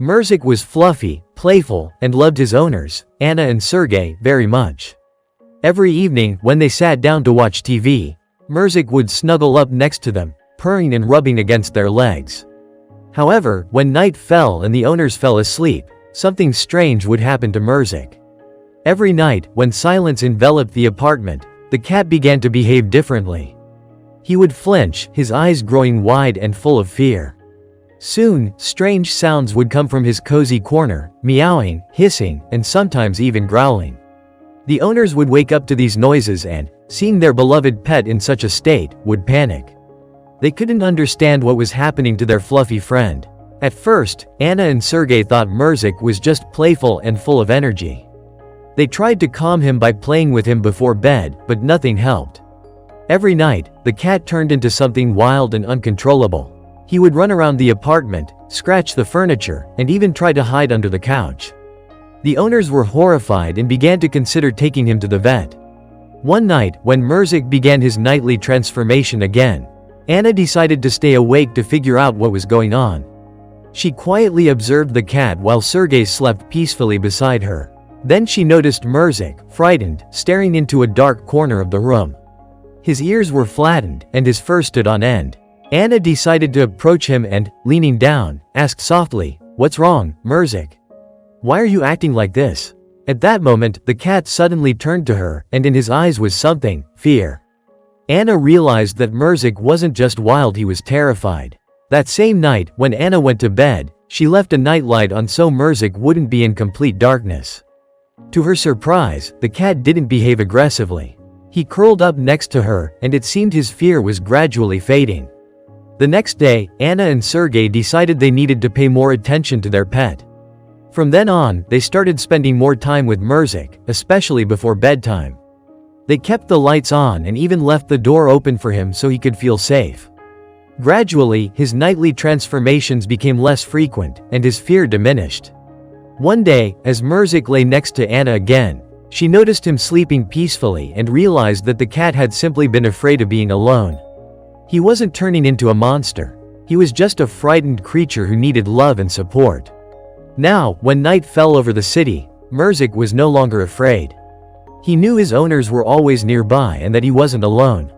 Murzik was fluffy, playful, and loved his owners, Anna and Sergey, very much. Every evening, when they sat down to watch TV, Murzik would snuggle up next to them, purring and rubbing against their legs. However, when night fell and the owners fell asleep, something strange would happen to Murzik. Every night, when silence enveloped the apartment, the cat began to behave differently. He would flinch, his eyes growing wide and full of fear. Soon, strange sounds would come from his cozy corner, meowing, hissing, and sometimes even growling. The owners would wake up to these noises and, seeing their beloved pet in such a state, would panic. They couldn't understand what was happening to their fluffy friend. At first, Anna and Sergey thought Murzik was just playful and full of energy. They tried to calm him by playing with him before bed, but nothing helped. Every night, the cat turned into something wild and uncontrollable. He would run around the apartment, scratch the furniture, and even try to hide under the couch. The owners were horrified and began to consider taking him to the vet. One night, when Murzik began his nightly transformation again, Anna decided to stay awake to figure out what was going on. She quietly observed the cat while Sergey slept peacefully beside her. Then she noticed Murzik, frightened, staring into a dark corner of the room. His ears were flattened, and his fur stood on end. Anna decided to approach him and, leaning down, asked softly, "What's wrong, Murzik? Why are you acting like this?" At that moment, the cat suddenly turned to her, and in his eyes was something, fear. Anna realized that Murzik wasn't just wild, he was terrified. That same night, when Anna went to bed, she left a nightlight on so Murzik wouldn't be in complete darkness. To her surprise, the cat didn't behave aggressively. He curled up next to her, and it seemed his fear was gradually fading. The next day, Anna and Sergey decided they needed to pay more attention to their pet. From then on, they started spending more time with Murzik, especially before bedtime. They kept the lights on and even left the door open for him so he could feel safe. Gradually, his nightly transformations became less frequent, and his fear diminished. One day, as Murzik lay next to Anna again, she noticed him sleeping peacefully and realized that the cat had simply been afraid of being alone. He wasn't turning into a monster. He was just a frightened creature who needed love and support. Now, when night fell over the city, Murzik was no longer afraid. He knew his owners were always nearby and that he wasn't alone.